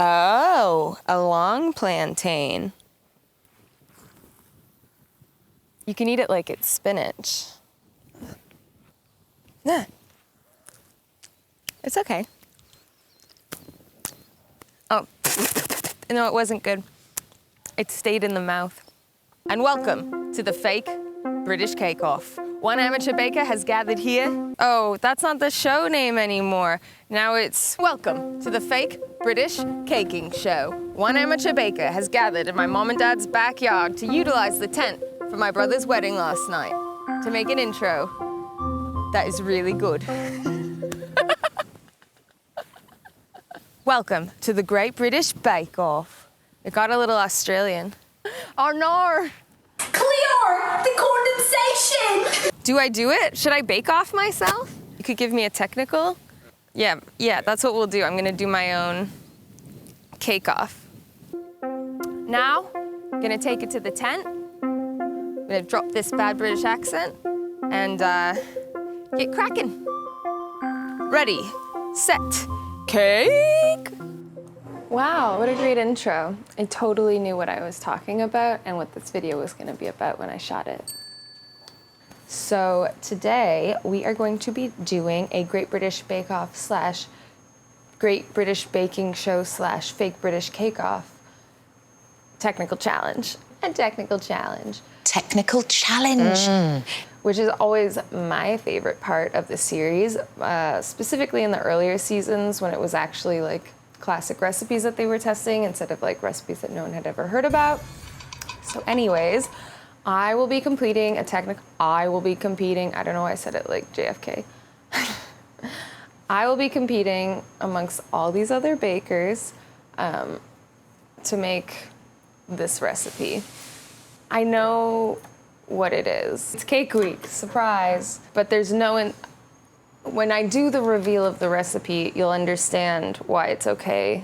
Oh, a long plantain. You can eat it like it's spinach. Yeah. It's okay. Oh, no, it wasn't good. It stayed in the mouth. And welcome to the fake British cake-off. One amateur baker has gathered here. Oh, that's not the show name anymore. Now it's welcome to the fake British caking show. One amateur baker has gathered in my mom and dad's backyard to utilize the tent for my brother's wedding last night to make an intro that is really good. Welcome to the Great British Bake Off. It got a little Australian. Oh no! Clear the condensation! Do I do it? Should I bake off myself? You could give me a technical? Yeah, that's what we'll do. I'm gonna do my own cake off. Now, I'm gonna take it to the tent. I'm gonna drop this bad British accent and get cracking. Ready, set, cake! Wow, what a great intro. I totally knew what I was talking about and what this video was gonna be about when I shot it. So today we are going to be doing a Great British Bake Off slash Great British Baking Show slash Fake British Cake Off technical challenge. A technical challenge. Technical challenge. Which is always my favorite part of the series, specifically in the earlier seasons when it was actually like classic recipes that they were testing instead of like recipes that no one had ever heard about. So anyways, I will be completing a technical, I don't know why I said it like JFK. I will be competing amongst all these other bakers to make this recipe. I know what it is. It's Cake Week, surprise, but there's when I do the reveal of the recipe, you'll understand why it's okay.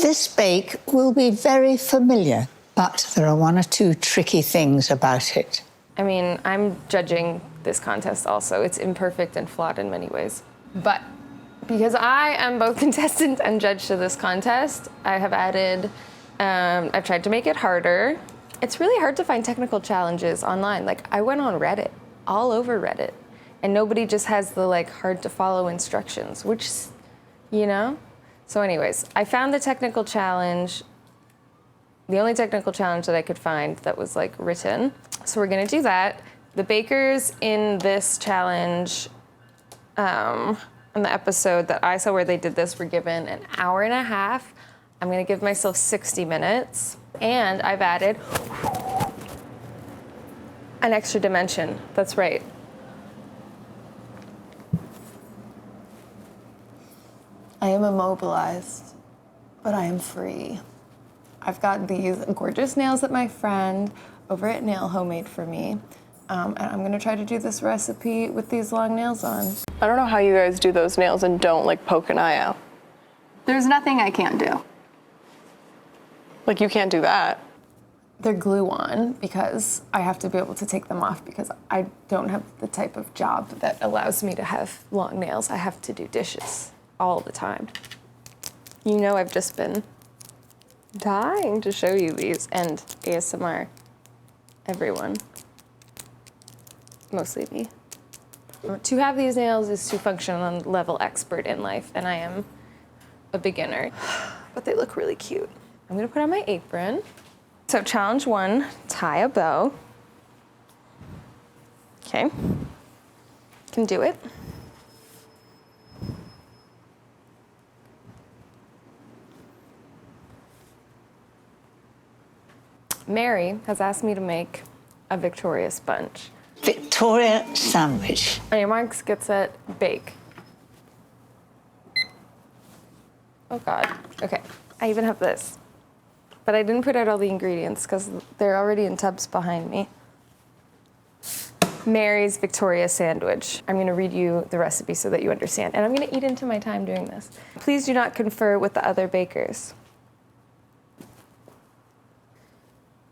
This bake will be very familiar, but there are one or two tricky things about it. I mean, I'm judging this contest also. It's imperfect and flawed in many ways. But because I am both contestant and judge to this contest, I have added, I've tried to make it harder. It's really hard to find technical challenges online. Like, I went on Reddit, all over Reddit, and nobody just has the like hard to follow instructions, which, you know? So anyways, I found the technical challenge, the only technical challenge that I could find that was like written. So we're gonna do that. The bakers in this challenge, in the episode that I saw where they did this, were given an hour and a half. I'm gonna give myself 60 minutes. And I've added an extra dimension, that's right. I am immobilized, but I am free. I've got these gorgeous nails that my friend over at Nail Home made for me. And I'm gonna try to do this recipe with these long nails on. I don't know how you guys do those nails and don't like poke an eye out. There's nothing I can't do. Like, you can't do that. They're glue on because I have to be able to take them off because I don't have the type of job that allows me to have long nails. I have to do dishes all the time. You know, I've just been dying to show you these, and ASMR, everyone, mostly me. To have these nails is to function on level expert in life, and I am a beginner, but they look really cute. I'm gonna put on my apron. So challenge 1, tie a bow. Okay, can do it. Mary has asked me to make a Victoria sponge. Victoria sandwich. On your marks, get set, bake. Oh God, okay. I even have this. But I didn't put out all the ingredients because they're already in tubs behind me. Mary's Victoria sandwich. I'm gonna read you the recipe so that you understand. And I'm gonna eat into my time doing this. Please do not confer with the other bakers.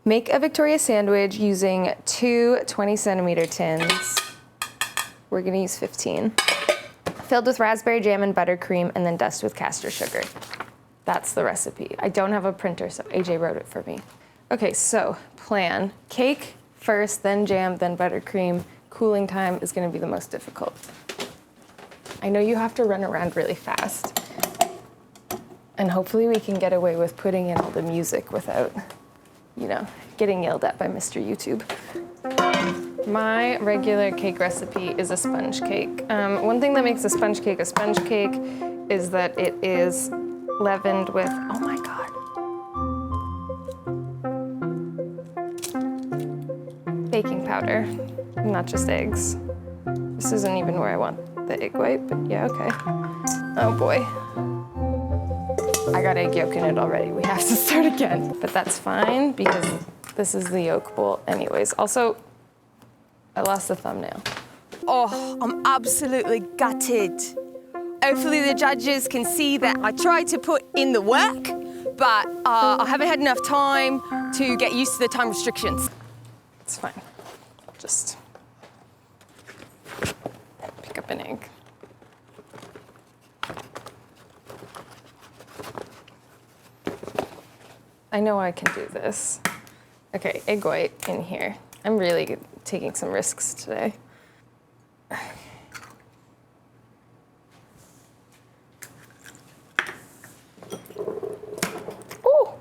Make a Victoria sandwich using 2 20-centimeter tins. We're gonna use 15. Filled with raspberry jam and buttercream, and then dust with caster sugar. That's the recipe. I don't have a printer, so AJ wrote it for me. Okay, so plan. Cake first, then jam, then buttercream. Cooling time is gonna be the most difficult. I know you have to run around really fast. And hopefully we can get away with putting in all the music without, you know, getting yelled at by Mr. YouTube. My regular cake recipe is a sponge cake. One thing that makes a sponge cake is that it is leavened with, oh my God, baking powder, not just eggs. This isn't even where I want the egg white, but yeah, okay. Oh boy. I got egg yolk in it already. We have to start again. But that's fine because this is the yolk bowl anyways. Also, I lost the thumbnail. Oh, I'm absolutely gutted. Hopefully the judges can see that I tried to put in the work, but I haven't had enough time to get used to the time restrictions. It's fine. Just pick up an egg. I know I can do this. Okay, egg white in here. I'm really taking some risks today. Oh!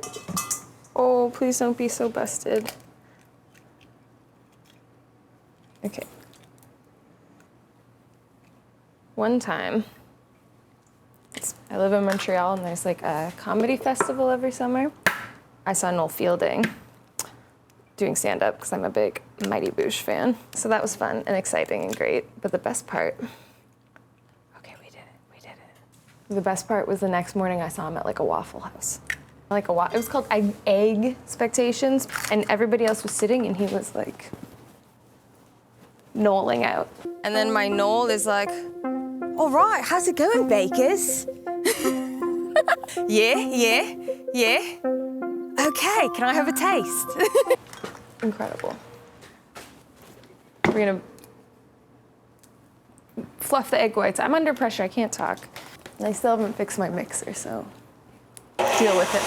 Oh, please don't be so busted. Okay. One time, I live in Montreal and there's like a comedy festival every summer. I saw Noel Fielding doing stand-up because I'm a big Mighty Boosh fan. So that was fun and exciting and great. But the best part, okay, we did it. The best part was the next morning I saw him at like a Waffle House. It was called Egg Expectations, and everybody else was sitting and he was like Noeling out. And then my Noel is like, all right, how's it going, bakers? Yeah. Okay, can I have a taste? Incredible. We're gonna fluff the egg whites. I'm under pressure, I can't talk. And I still haven't fixed my mixer, so deal with it.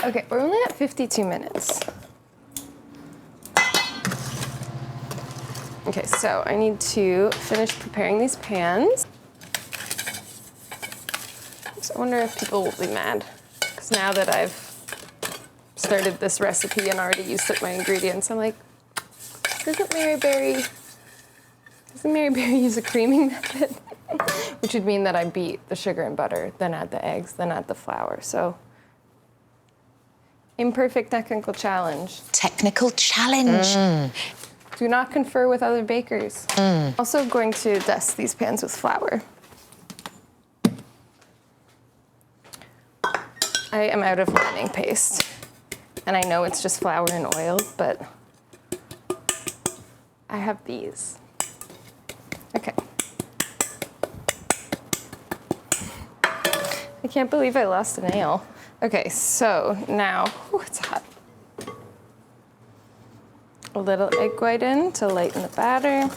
Okay, we're only at 52 minutes. Okay, so I need to finish preparing these pans. So I wonder if people will be mad, because now that I've started this recipe and already used up my ingredients, I'm like, doesn't Mary Berry use a creaming method? Which would mean that I beat the sugar and butter, then add the eggs, then add the flour, so. Imperfect technical challenge. Technical challenge. Do not confer with other bakers. Also going to dust these pans with flour. I am out of lining paste. And I know it's just flour and oil, but I have these. Okay. I can't believe I lost a nail. Okay, so now, it's hot. A little egg white in to lighten the batter.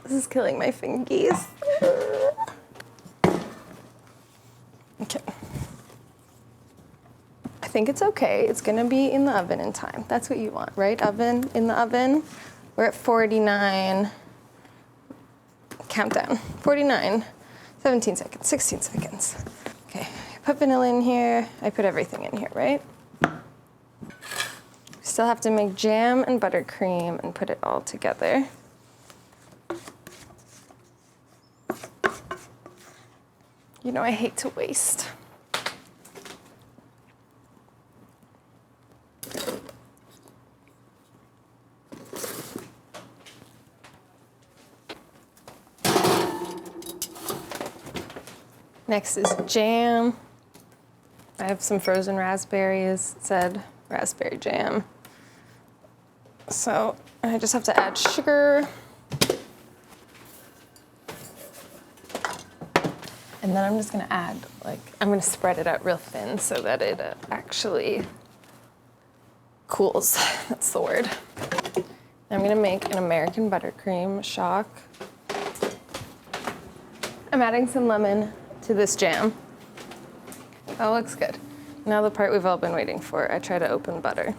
This is killing my fingies. Okay. I think it's okay. It's gonna be in the oven in time. That's what you want, right? Oven, in the oven. We're at 49. Countdown. 49, 17 seconds, 16 seconds. Okay, I put vanilla in here. I put everything in here, right? Still have to make jam and buttercream and put it all together. You know I hate to waste. Next is jam. I have some frozen raspberries. It said raspberry jam. So I just have to add sugar. And then I'm just gonna add, I'm gonna spread it out real thin so that it actually cools. That's the word. I'm gonna make an American buttercream shock. I'm adding some lemon to this jam. That looks good. Now the part we've all been waiting for. I try to open butter.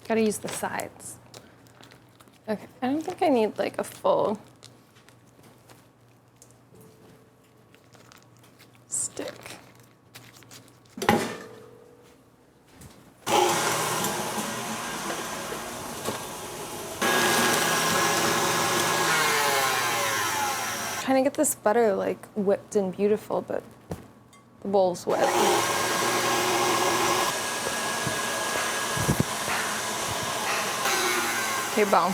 Gotta use the sides. Okay, I don't think I need a full stick. Trying to get this butter whipped and beautiful, but the bowl's wet. Okay, boom.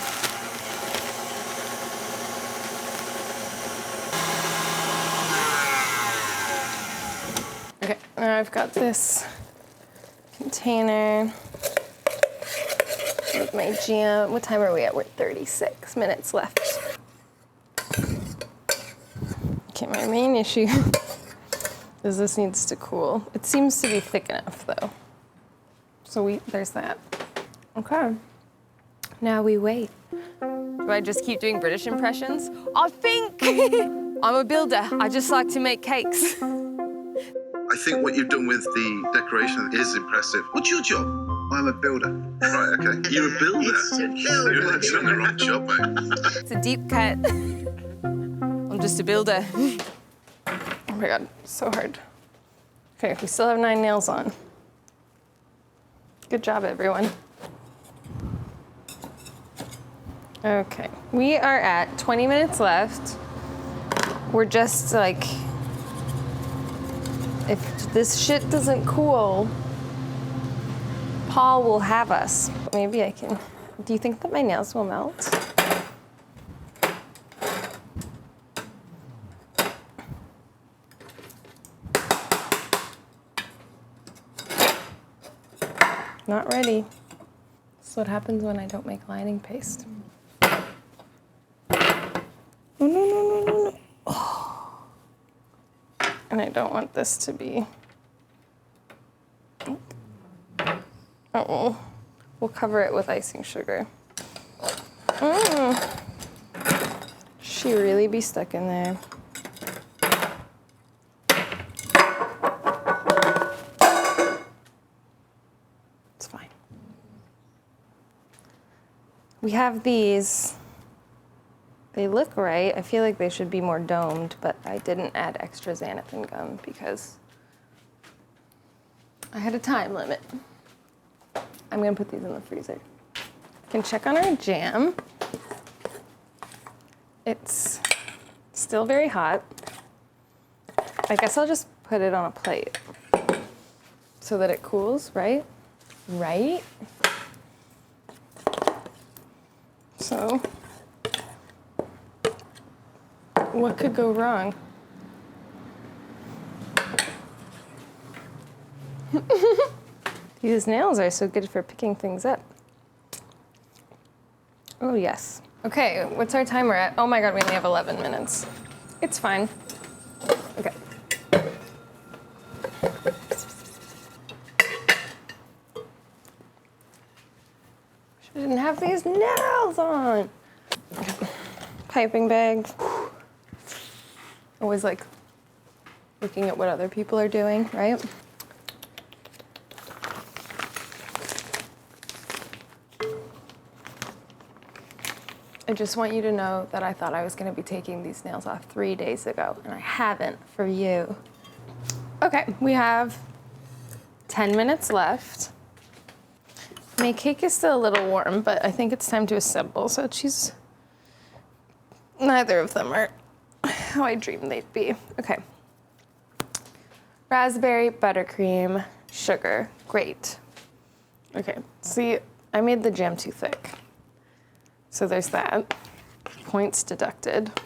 Okay, now I've got this container with my jam. What time are we at? We're 36 minutes left. Okay, my main issue is this needs to cool. It seems to be thick enough though. So there's that. Okay. Now we wait. Do I just keep doing British impressions? I think I'm a builder. I just like to make cakes. I think what you've done with the decoration is impressive. What's your job? I'm a builder. Right, okay. You're a builder? You're actually on the wrong job, mate. It's a deep cut. I'm just a builder. Oh my God, so hard. Okay, we still have 9 nails on. Good job, everyone. Okay, we are at 20 minutes left. We're just if this shit doesn't cool, Paul will have us. Maybe I can, do you think that my nails will melt? Not ready. That's what happens when I don't make lining paste. No, no, no, no, no, no. Oh. And I don't want this to be. Oh, we'll cover it with icing sugar. She really be stuck in there. It's fine. We have these. They look right. I feel like they should be more domed, but I didn't add extra xanthan gum because I had a time limit. I'm gonna put these in the freezer. Can check on our jam. It's still very hot. I guess I'll just put it on a plate so that it cools, right? Right? So, what could go wrong? These nails are so good for picking things up. Oh, yes. Okay, what's our timer at? Oh my God, we only have 11 minutes. It's fine. Okay. Shouldn't have these nails on. Okay. Piping bag. Always looking at what other people are doing, right? I just want you to know that I thought I was going to be taking these nails off 3 days ago, and I haven't for you. Okay, we have 10 minutes left. My cake is still a little warm, but I think it's time to assemble, so neither of them are how I dreamed they'd be. Okay. Raspberry, buttercream, sugar. Great. Okay, see, I made the jam too thick. So there's that. Points deducted.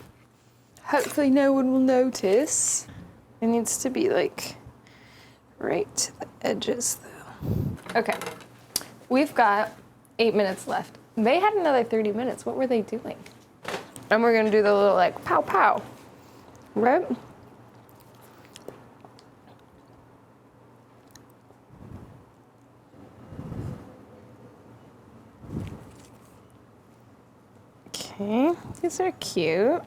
Hopefully no one will notice. It needs to be like right to the edges though. Okay, we've got 8 minutes left. They had another 30 minutes. What were they doing? And we're gonna do the little like pow pow, right? Okay, these are cute.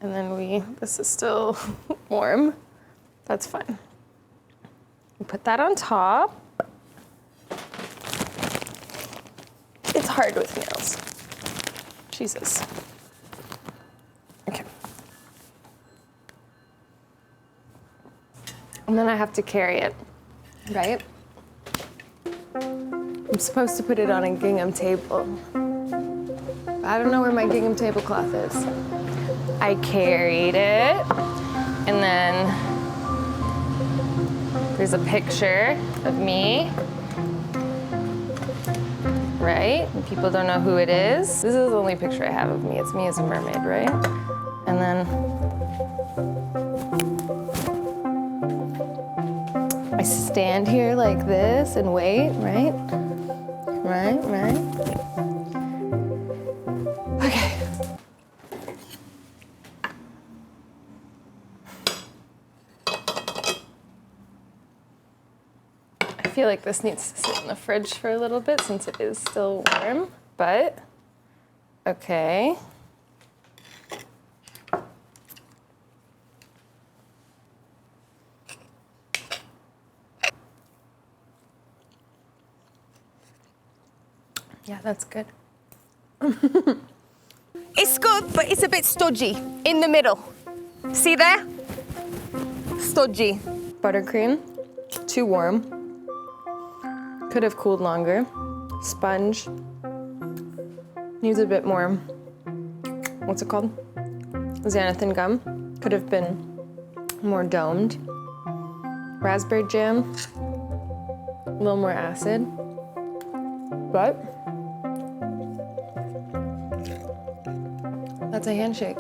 And then this is still warm. That's fine. We put that on top. It's hard with nails. Jesus. Okay. And then I have to carry it, right? I'm supposed to put it on a gingham table. I don't know where my gingham tablecloth is. I carried it, and then there's a picture of me, right? And people don't know who it is. This is the only picture I have of me. It's me as a mermaid, right? And then I stand here like this and wait, right? Right. Okay. I feel like this needs to sit in the fridge for a little bit since it is still warm, but okay. Yeah, that's good. It's good, but it's a bit stodgy in the middle. See there? Stodgy. Buttercream, too warm. Could have cooled longer. Sponge, needs a bit more, what's it called? Xanthan gum, could have been more domed. Raspberry jam, a little more acid, but that's a handshake.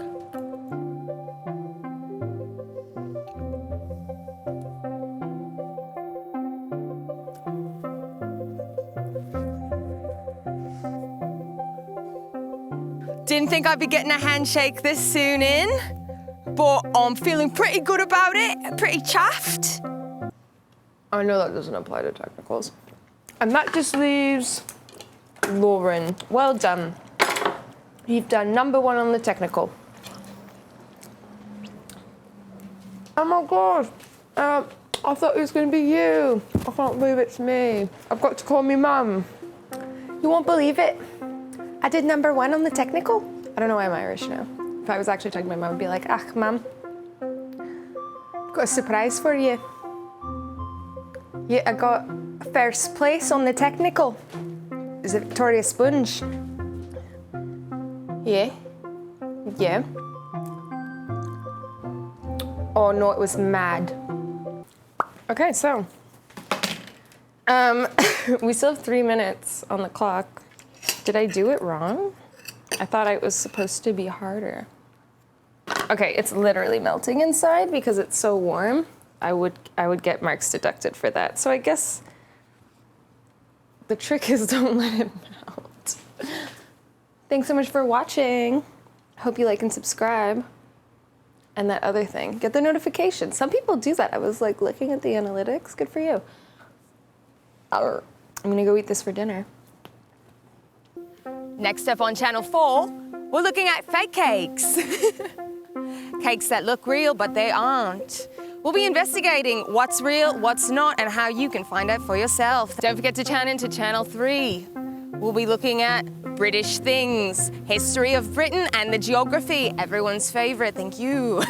Didn't think I'd be getting a handshake this soon in, but I'm feeling pretty good about it, pretty chuffed. I know that doesn't apply to technicals. And that just leaves Lauren. Well done. You've done number 1 on the technical. Oh my gosh. I thought it was going to be you. I can't believe it's me. I've got to call me mum. You won't believe it. I did number 1 on the technical. I don't know why I'm Irish now. If I was actually talking to my mum, I'd be like, "Ach, mum, I've got a surprise for you. Yeah, I got first place on the technical. Is it Victoria Sponge?" Yeah. Yeah. Oh no, it was mad. Okay, so we still have 3 minutes on the clock. Did I do it wrong? I thought it was supposed to be harder. Okay, it's literally melting inside because it's so warm. I would get marks deducted for that. So I guess the trick is don't let it melt. Thanks so much for watching. I hope you like and subscribe. And that other thing, get the notifications. Some people do that. I was like looking at the analytics. Good for you. I'm gonna go eat this for dinner. Next up on Channel 4, we're looking at fake cakes. Cakes that look real, but they aren't. We'll be investigating what's real, what's not, and how you can find out for yourself. Don't forget to tune in to Channel 3. We'll be looking at British things, history of Britain, and the geography, everyone's favorite. Thank you.